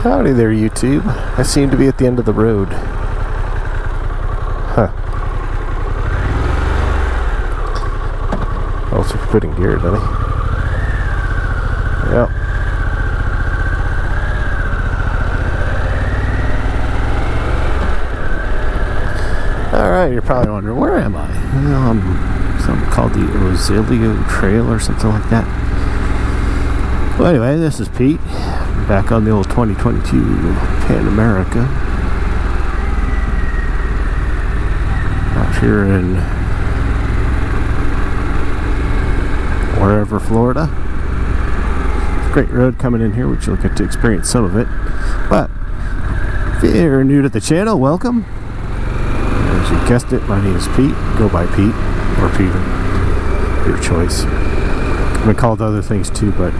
Howdy there, YouTube. I seem to be at the end of the road. Huh. Also putting gear, doesn't he? Yep. Alright, you're probably wondering, where am I? Well, I'm something called the Ozilio Trail or something like that. Well, anyway, this is Pete. Back on the old 2022 Pan America. Out here in wherever, Florida. It's a great road coming in here, which you'll get to experience some of it. But if you're new to the channel, welcome. As you guessed it, my name is Pete. Go by Pete or Peter. Your choice. I've been called other things too, but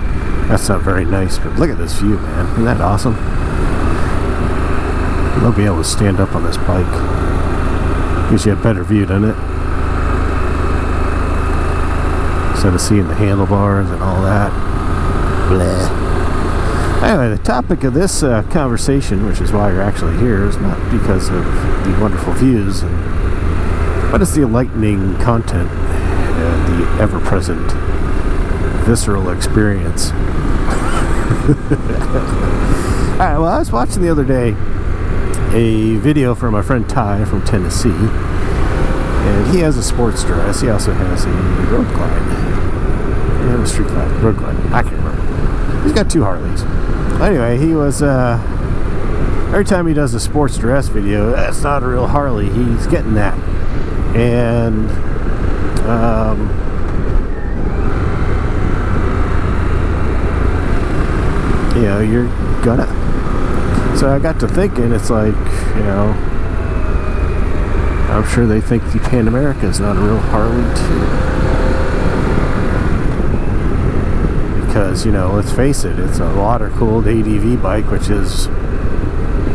that's not very nice. But look at this view, man. Isn't that awesome? Love being able to stand up on this bike. Gives you a better view, doesn't it? Instead of seeing the handlebars and all that. Blah. Anyway, the topic of this conversation, which is why you're actually here, is not because of the wonderful views, but it's the enlightening content and the ever-present visceral experience. Alright, well, I was watching the other day a video from my friend Ty from Tennessee, and he has a Sportster S. He also has a road glide. He has a street glide, road glide. I can't remember. He's got two Harleys. Anyway, he was every time he does a Sportster S video, that's not a real Harley. He's getting that, and you know, you're gonna. So I got to thinking, it's like, you know, I'm sure they think the Pan America is not a real Harley too. Because, you know, let's face it, it's a water-cooled ADV bike, which is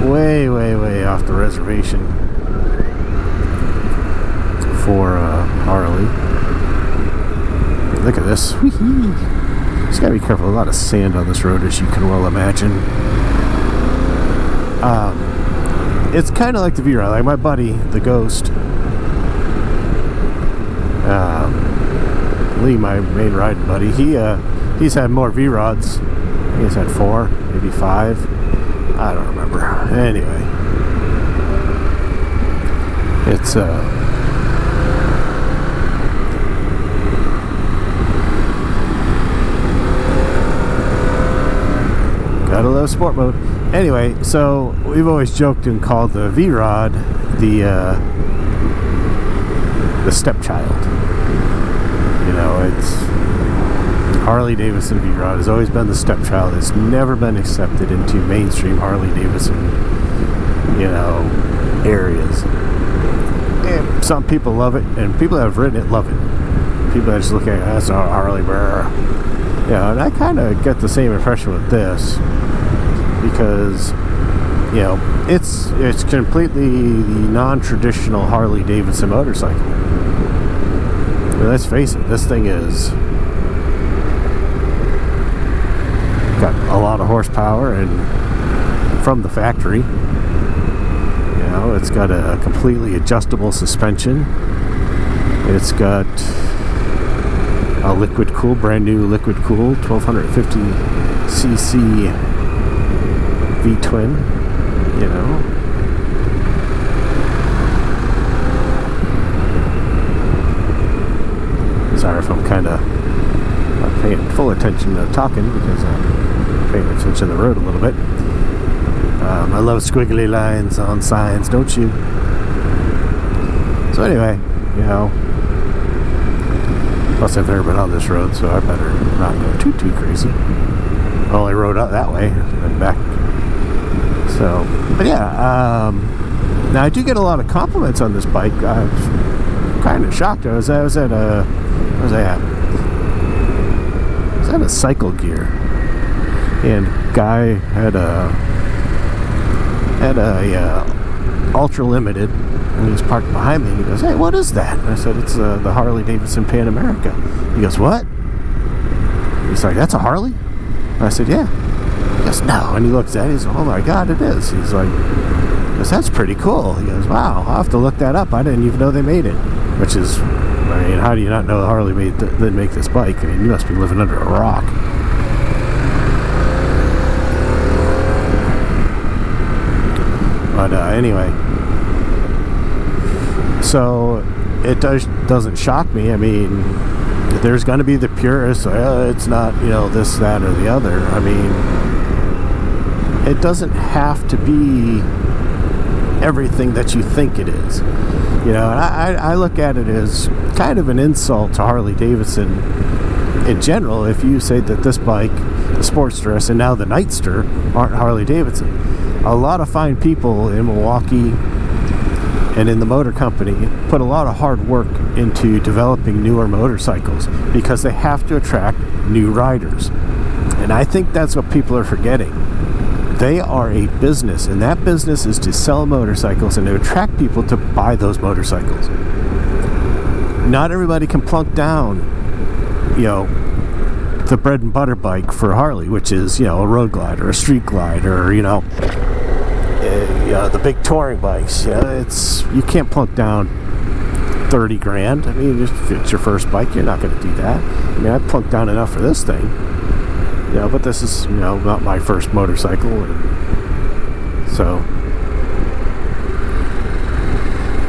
way, way, way off the reservation for Harley. Look at this. Whee-hee. Just gotta be careful. A lot of sand on this road, as you can well imagine. It's kind of like the V-Rod. Like my buddy, the Ghost, Lee, my main riding buddy, he's had more V-Rods. He's had 4, maybe 5. I don't remember. Anyway, it's gotta love sport mode. Anyway, so we've always joked and called the V-Rod the stepchild. You know, it's Harley Davidson V-Rod has always been the stepchild. It's never been accepted into mainstream Harley Davidson, you know, areas. And some people love it, and people that have ridden it love it. People that just look at it, that's a Harley, brr. Yeah, and I kind of get the same impression with this, because, you know, it's completely the non-traditional Harley Davidson motorcycle. I mean, let's face it, this thing is got a lot of horsepower, and from the factory, you know, it's got a completely adjustable suspension. It's got a liquid cool, brand new liquid cool 1250cc V-twin, you know. Sorry if I'm kind of not paying full attention to talking, because I'm paying attention to the road a little bit. I love squiggly lines on signs, don't you? So anyway, you know, plus I've never been on this road, so I better not go too crazy. I only rode out that way and back. So, but yeah, now I do get a lot of compliments on this bike. I was kind of shocked. I was at a Cycle Gear, and guy had a ultra limited, and he was parked behind me, and he goes, "Hey, what is that?" And I said, "It's the Harley Davidson Pan America." He goes, "What?" He's like, "That's a Harley?" And I said, "Yeah." He goes, no. And he looks at it. He's like, oh my God, it is. He's like, that's pretty cool. He goes, wow, I'll have to look that up. I didn't even know they made it. Which is, I mean, how do you not know Harley didn't make this bike? I mean, you must be living under a rock. But anyway, so it doesn't shock me. I mean, there's going to be the purists. It's not, this, that, or the other. I mean, it doesn't have to be everything that you think it is. And I look at it as kind of an insult to Harley Davidson in general if you say that this bike, the Sportster S, and now the Nightster aren't Harley Davidson. A lot of fine people in Milwaukee and in the motor company put a lot of hard work into developing newer motorcycles because they have to attract new riders. And I think that's what people are forgetting. They are a business, and that business is to sell motorcycles and to attract people to buy those motorcycles. Not everybody can plunk down, the bread and butter bike for Harley, which is, a road glide or a street glide or, the big touring bikes. You can't plunk down 30 grand. I mean, if it's your first bike, you're not going to do that. I mean, I plunked down enough for this thing. But this is, not my first motorcycle. And so,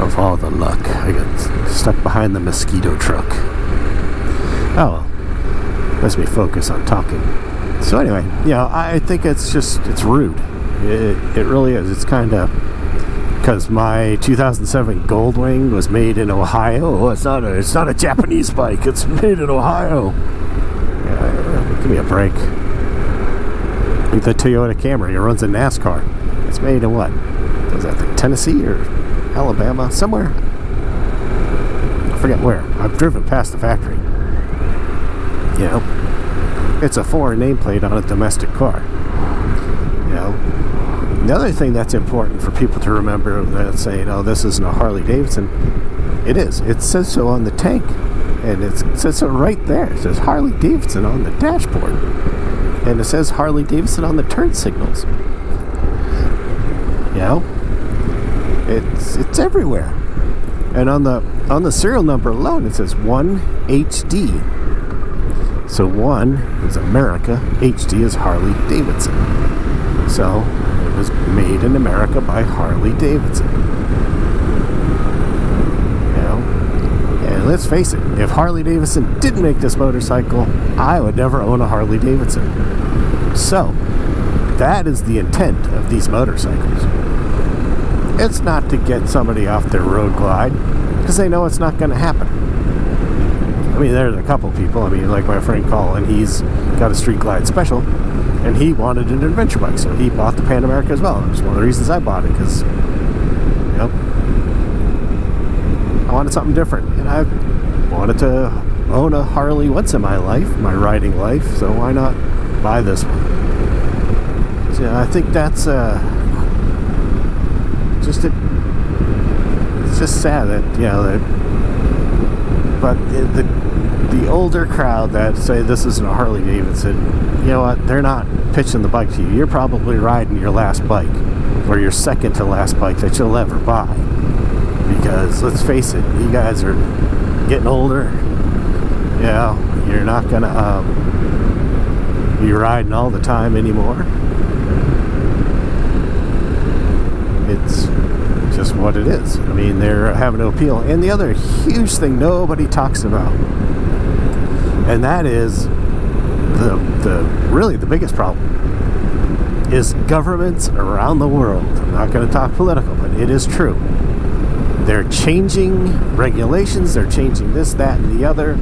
of all the luck, I got stuck behind the mosquito truck. Oh, well, lets me focus on talking. So anyway, I think it's rude. It really is. It's kind of, because my 2007 Goldwing was made in Ohio. Oh, it's not a Japanese bike. It's made in Ohio. Give me a break. Like the Toyota Camry, it runs in NASCAR. It's made in what? Was that Tennessee or Alabama? Somewhere. I forget where. I've driven past the factory. It's a foreign nameplate on a domestic car. The other thing that's important for people to remember that saying, oh, this isn't a Harley Davidson, it is. It says so on the tank. And it says so right there. It says Harley Davidson on the dashboard. And it says Harley Davidson on the turn signals. It's everywhere. And on the serial number alone, it says 1HD. So 1 is America, HD is Harley Davidson. So it was made in America by Harley Davidson. And let's face it, if Harley Davidson didn't make this motorcycle, I would never own a Harley Davidson. So, that is the intent of these motorcycles. It's not to get somebody off their road glide, because they know it's not going to happen. I mean, there's a couple people, like my friend Colin, he's got a street glide special, and he wanted an adventure bike, so he bought the Pan America as well. It was one of the reasons I bought it, because, I wanted something different, and I wanted to own a Harley once in my life, my riding life, so why not buy this one? So I think that's it's just sad that but the older crowd that say this isn't a Harley Davidson, you know what, they're not pitching the bike to you. You're probably riding your last bike or your second to last bike that you'll ever buy. Because let's face it, you guys are getting older. You're not gonna be riding all the time anymore. It's just what it is. I mean, they're having no appeal. And the other huge thing nobody talks about, and that is really the biggest problem, is governments around the world. I'm not going to talk political, but it is true. They're changing regulations, they're changing this, that, and the other.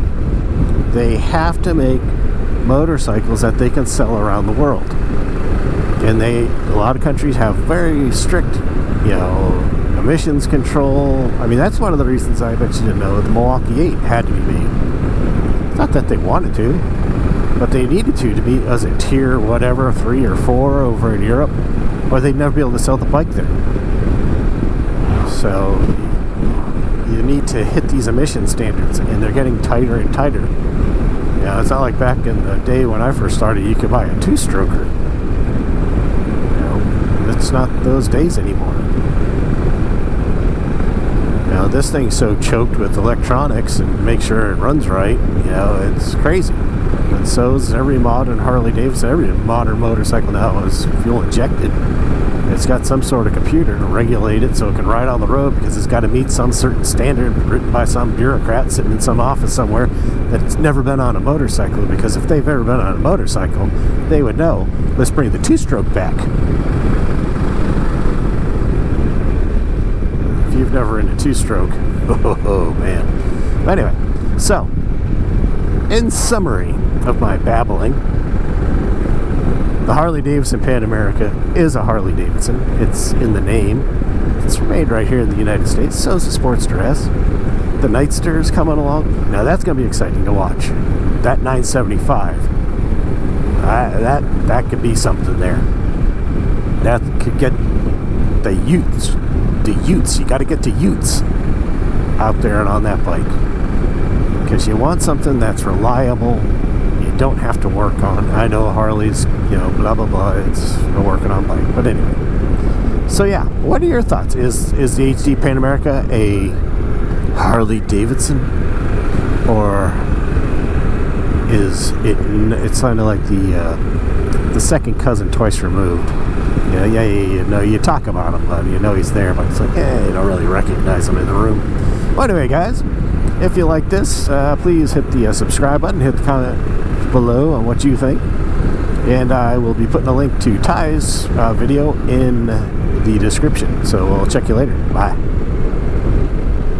They have to make motorcycles that they can sell around the world. And a lot of countries have very strict, emissions control. I mean, that's one of the reasons I bet you didn't know the Milwaukee 8 had to be made. Not that they wanted to, but they needed to be as a tier whatever, 3 or 4 over in Europe, or they'd never be able to sell the bike there. So you need to hit these emission standards, and they're getting tighter and tighter. It's not like back in the day when I first started, you could buy a 2-stroker. it's not those days anymore. You know, this thing's so choked with electronics and make sure it runs right, you know, it's crazy. And so is every modern Harley Davidson. Every modern motorcycle now is fuel injected. It's got some sort of computer to regulate it so it can ride on the road, because it's got to meet some certain standard written by some bureaucrat sitting in some office somewhere that's never been on a motorcycle. Because if they've ever been on a motorcycle, they would know, let's bring the two-stroke back. If you've never ridden a two-stroke, oh man. But anyway, so in summary of my babbling, the Harley Davidson Pan America is a Harley Davidson. It's in the name. It's made right here in the United States. So is the Sportster S. The Nightster is coming along. Now that's going to be exciting to watch. That 975. That could be something there. That could get the Utes. The Utes. You got to get to Utes out there and on that bike. Because you want something that's reliable. You don't have to work on. I know Harley's, you know, blah blah blah, it's a working on bike. But anyway. So yeah, what are your thoughts? Is the HD Pan America a Harley Davidson? Or is it's kind of like the second cousin twice removed? Yeah, you know, you talk about him, but you know he's there, but it's like, you don't really recognize him in the room. Well, anyway, guys, if you like this, please hit the subscribe button, hit the comment below on what you think, and I will be putting a link to Ty's video in the description, so we'll check you later. Bye.